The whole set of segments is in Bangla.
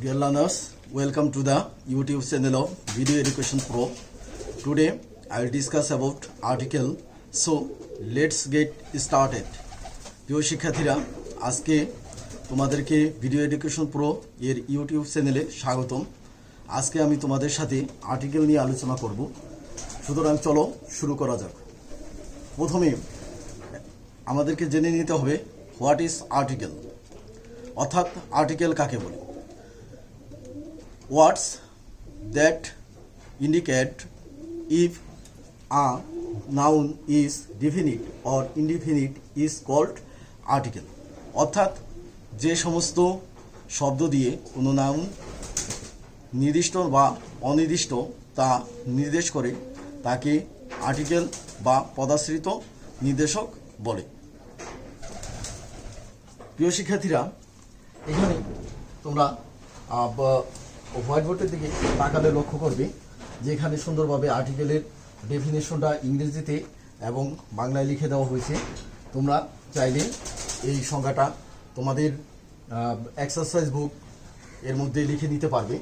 Dear learners, welcome to the YouTube channel of Video Education Pro. Today I will discuss about article. So let's get started. প্রিয় শিক্ষার্থীরা, আজকে তোমাদেরকে ভিডিও এডুকেশন প্রো এর ইউটিউব চ্যানেলে স্বাগতম। আজকে আমি তোমাদের সাথে আর্টিকেল নিয়ে আলোচনা করব। সুতরাং চলো শুরু করা যাক। প্রথমে আমাদেরকে জেনে নিতে হবে হোয়াট ইজ আর্টিকেল, অর্থাৎ আর্টিকেল কাকে বলে। Words that indicate if a noun is definite or indefinite is called article. অর্থাৎ যে সমস্ত শব্দ দিয়ে কোনো নাউন নির্দিষ্ট বা অনির্দিষ্ট তা নির্দেশ করে তাকে আর্টিকেল বা পদাশ্রিত নির্দেশক বলে। প্রিয় শিক্ষার্থীরা, এখানে তোমরা হোয়াইট বোর্ডের দিকে তাকালে লক্ষ্য করবে যে এখানে সুন্দরভাবে আর্টিকেলের ডেফিনেশনটা ইংরেজিতে এবং বাংলায় লিখে দেওয়া হয়েছে। তোমরা চাইলে এই সংজ্ঞাটা তোমাদের এক্সারসাইজ বুক এর মধ্যে লিখে নিতে পারবে।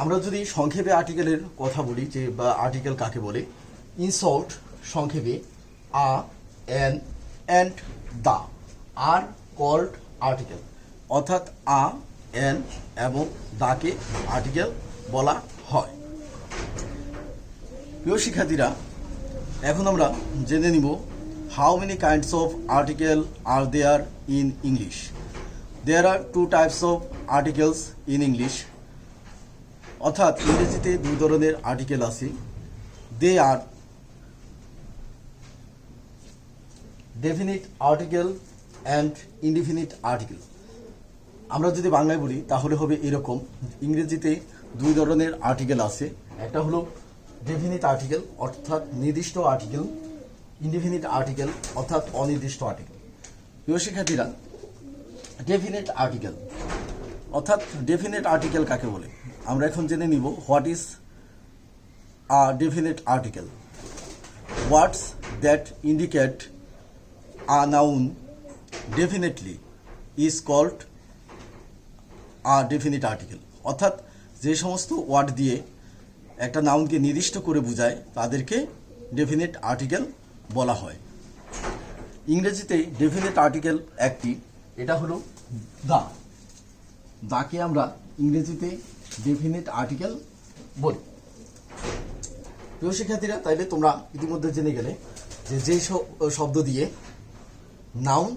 আমরা যদি সংক্ষেপে আর্টিকেলের কথা বলি যে বা আর্টিকেল কাকে বলে, ইন শর্ট সংক্ষেপে a, an, and, the are called article. অর্থাৎ আ, অ্যান এবং দাকে আর্টিকেল বলা হয়। প্রিয় শিক্ষার্থীরা, এখন আমরা জেনে নিব how many kinds of article are there in English. There are two types of articles in English. অর্থাৎ ইংরেজিতে দুই ধরনের আর্টিকেল আছে। They are definite article and indefinite article. আমরা যদি বাংলায় বলি তাহলে হবে এরকম, ইংরেজিতে দুই ধরনের আর্টিকেল আছে। একটা হলো ডেফিনিট আর্টিকেল অর্থাৎ নির্দিষ্ট আর্টিকেল, ইনডেফিনিট আর্টিকেল অর্থাৎ অনির্দিষ্ট আর্টিকেল। প্রিয় শিক্ষার্থীরা, ডেফিনিট আর্টিকেল অর্থাৎ ডেফিনিট আর্টিকেল কাকে বলে আমরা এখন জেনে নিব। What is a definite article? Words that indicate a noun definitely is called a definite article. অর্থাৎ যে সমস্ত ওয়ার্ড দিয়ে একটা নাউনকে নির্দিষ্ট করে বোঝায় তাদেরকে ডেফিনিট আর্টিকেল বলা হয়। ইংরেজিতে ডেফিনিট আর্টিকেল একটি, এটা হলো দা। দাকে আমরা ইংরেজিতে ডেফিনিট আর্টিকেল বলি। প্রিয় শিক্ষার্থীরা, তাইলে তোমরা ইতিমধ্যে জেনে গেলে যে যেই শব্দ দিয়ে নাউন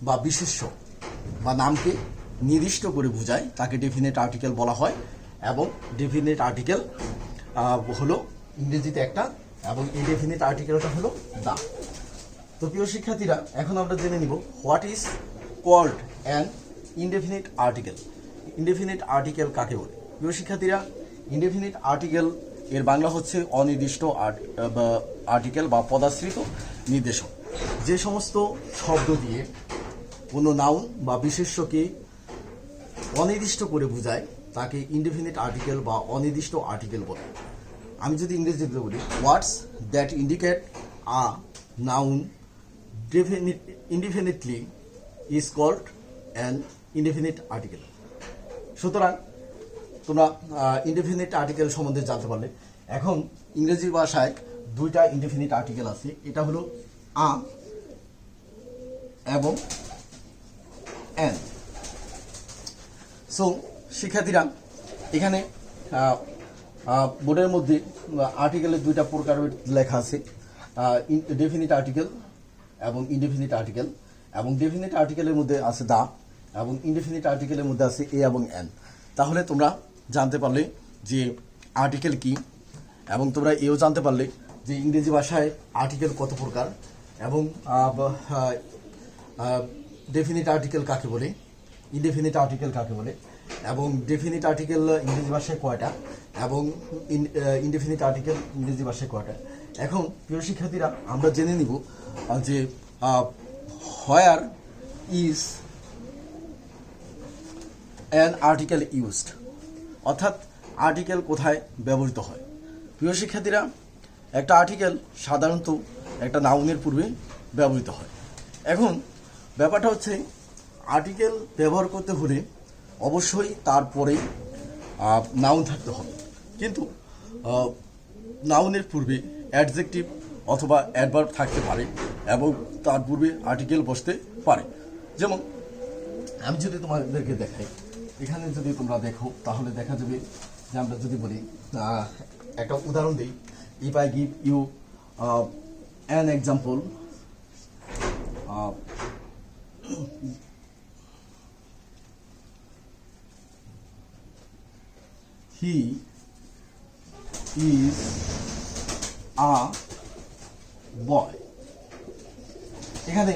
বা বিশেষ্য বা নামকে নির্দিষ্ট করে বোঝায় তাকে ডেফিনিট আর্টিকেল বলা হয়। এবং ডেফিনিট আর্টিকেল হলো ইংরেজিতে একটা, এবং এই ডেফিনিট আর্টিকেলটা হলো দা। তো প্রিয় শিক্ষার্থীরা, এখন আমরা জেনে নিব what is called an indefinite article. Indefinite article কাকে বলে? প্রিয় শিক্ষার্থীরা, ইনডেফিনিট আর্টিকেল এর বাংলা হচ্ছে অনির্দিষ্ট আর্টিকেল বা পদাশ্রিত নির্দেশক। যে সমস্ত শব্দ দিয়ে কোনো নাউন বা বিশেষ্যকে অনির্দিষ্ট করে বোঝায় তাকে ইনডেফিনিট আর্টিকেল বা অনির্দিষ্ট আর্টিকেল বলে। আমি যদি ইংরেজিতে বলি, words that indicate a noun indefinitely is called an indefinite article. সুতরাং তোমরা ইনডেফিনিট আর্টিকেল সম্বন্ধে জানতে পারলে। এখন ইংরেজি ভাষায় দুইটা ইনডেফিনিট আর্টিকেল আছে, এটা হলো আ এবং অ্যান। সো শিক্ষার্থীরা, এখানে বোর্ডের মধ্যে আর্টিকেলের দুইটা প্রকার লেখা আছে, ডেফিনিট আর্টিকেল এবং ইনডেফিনিট আর্টিকেল। এবং ডেফিনিট আর্টিকেলের মধ্যে আছে দা এবং ইনডেফিনিট আর্টিকেলের মধ্যে আছে এ এবং অ্যান। তাহলে তোমরা জানতে পারলে যে আর্টিকেল কি, এবং তোমরা এও জানতে পারলে যে ইংরেজি ভাষায় আর্টিকেল কত প্রকার, এবং ডেফিনিট আর্টিকেল কাকে বলে, ইনডেফিনিট আর্টিকেল কাকে বলে, এবং ডেফিনিট আর্টিকেল ইংরেজি ভাষায় কয়টা এবং ইনডেফিনিট আর্টিকেল ইংরেজি ভাষায় কয়টা। এখন প্রিয় শিক্ষার্থীরা, আমরা জেনে নিব যে where is an article used, অর্থাৎ আর্টিকেল কোথায় ব্যবহৃত হয়। প্রিয় শিক্ষার্থীরা, একটা আর্টিকেল সাধারণত একটা নাউনের পূর্বে ব্যবহৃত হয়। এখন ব্যাপারটা হচ্ছে আর্টিকেল ব্যবহার করতে হলে অবশ্যই তারপরেই নাউন থাকতে হবে। কিন্তু নাউনের পূর্বে অ্যাডজেক্টিভ অথবা অ্যাডভার্ব থাকতে পারে এবং তার পূর্বে আর্টিকেল বসতে পারে। যেমন আমি যদি তোমাদেরকে দেখাই, এখানে যদি তোমরা দেখো তাহলে দেখা যাবে যে আমরা যদি বলি, একটা উদাহরণ দিই, if I give you an example, he is a boy। এখানে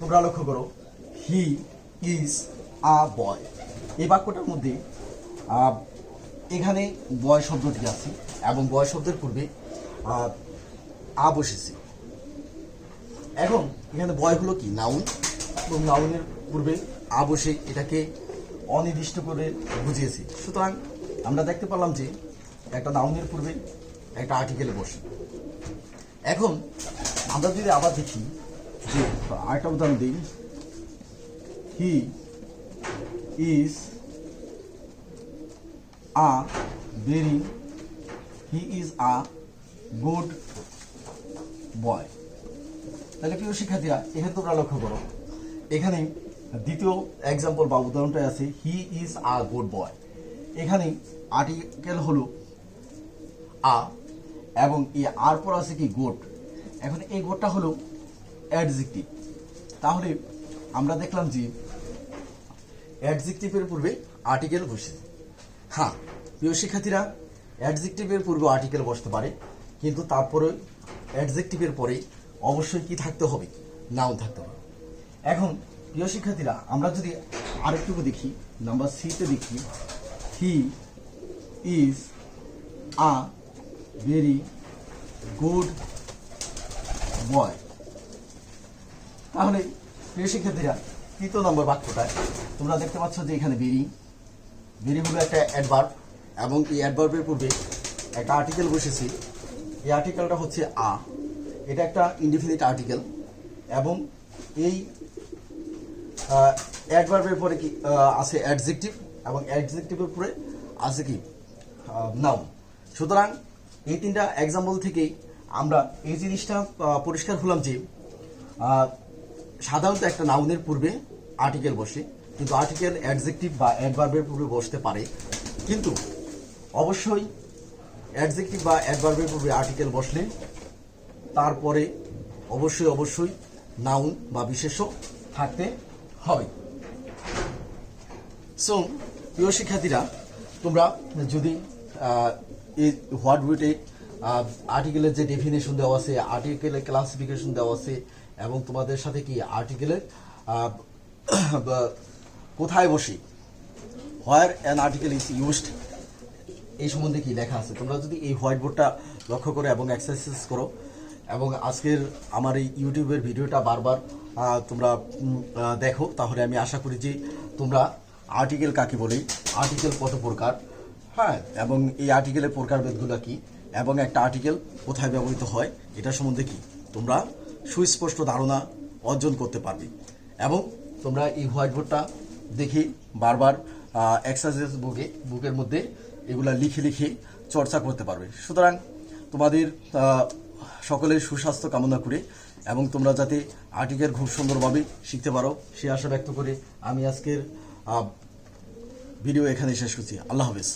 তোমরা লক্ষ্য করো, হি ইজ আ বয়, এই বাক্যটার মধ্যে এখানে বয় শব্দটি আছে এবং বয় শব্দের পূর্বে আ বসেছে। এখন এখানে বয় হলো কি নাউন, এবং নাউনের পূর্বে আ বসে এটাকে অনির্দিষ্ট করে বুঝিয়েছি। সুতরাং আমরা দেখতে পেলাম যে একটা নাউনের পূর্বে একটা আর্টিকেলে বসে। এখন আমরা যদি আবার দেখি যে আরেকটা উদাহরণ দিই, he is a very good boy. তাহলে প্রিয় শিক্ষার্থীরা, এখানে তোমরা লক্ষ্য করো, এখানে দ্বিতীয় এক্সাম্পল বা উদাহরণটা আছে he is a good boy. এখানে আর্টিকেল হলো আ এবং এই আর পর আছে কি গুড। এখন এই গুডটা হলো অ্যাডজেক্টিভ। তাহলে আমরা দেখলাম যে অ্যাডজেক্টিভের পূর্বে আর্টিকেল বসে। হ্যাঁ প্রিয় শিক্ষার্থীরা, অ্যাডজেক্টিভের পূর্বে আর্টিকেল বসতে পারে, কিন্তু তারপরে অ্যাডজেক্টিভের পরে অবশ্যই কি থাকতে হবে, নাউন থাকতে হবে। এখন প্রিয় শিক্ষার্থীরা, আমরা যদি আরেকটুকু দেখি, নাম্বার সিতে দেখি, he is a very good boy. তাহলে প্রিয় শিক্ষার্থীরা, তৃতীয় নম্বর বাক্যটায় তোমরা দেখতে পাচ্ছ যে এখানে ভেরি হলো একটা অ্যাডভার্ব এবং এই অ্যাডভার্বের পূর্বে একটা আর্টিকেল বসেছে। এই আর্টিকেলটা হচ্ছে আ, এটা একটা ইনডিফিনিট আর্টিকেল এবং এই অ্যাডভার্বের পরে কি আছে অ্যাডজেক্টিভ এবং অ্যাডজেক্টিভের পরে আছে কি নাউন। সুতরাং এই তিনটা এক্সাম্পল থেকেই আমরা এই জিনিসটা পরিষ্কার হলাম যে সাধারণত একটা নাউনের পূর্বে আর্টিকেল বসে, কিন্তু আর্টিকেল অ্যাডজেক্টিভ বা অ্যাডভার্বের পূর্বে বসতে পারে, কিন্তু অবশ্যই অ্যাডজেক্টিভ বা অ্যাডভার্বের পূর্বে আর্টিকেল বসলে তারপরে অবশ্যই নাউন বা বিশেষ্য থাকতে হবে। সো প্রিয় শিক্ষার্থীরা, তোমরা যদি এই হোয়াট উইটে আর্টিকেলের যে ডেফিনেশন দেওয়া আছে, আর্টিকেলের ক্লাসিফিকেশন দেওয়া আছে এবং তোমাদের সাথে কি আর্টিকেলের কোথায় বসে, হোয়ার অ্যান আর্টিকেল ইজ ইউজড, এই সম্বন্ধে কি লেখা আছে, তোমরা যদি এই হোয়াইট বোর্ডটা লক্ষ্য করো এবং এক্সারসাইজ করো এবং আজকের আমার এই ইউটিউবের ভিডিওটা বারবার তোমরা দেখো, তাহলে আমি আশা করি যে তোমরা আর্টিকেল কাকে বলে, আর্টিকেল কত প্রকার, হ্যাঁ, এবং এই আর্টিকেলের প্রকারভেদগুলো কি এবং একটা আর্টিকেল কোথায় ব্যবহৃত হয় এটা সম্বন্ধে কি তোমরা সুস্পষ্ট ধারণা অর্জন করতে পারবে। এবং তোমরা এই হোয়াইট বোর্ডটা দেখে বারবার এক্সারসাইজ বুকের মধ্যে এগুলা লিখে চর্চা করতে পারবে। সুতরাং তোমাদের সকলের সুস্বাস্থ্য কামনা করে এবং তোমরা যাতে আর্টিকেল খুব সুন্দরভাবে শিখতে পারো সে আশা ব্যক্ত করে আমি আজকের ভিডিও এখানে শেষ করছি। আল্লাহ হাফেজ।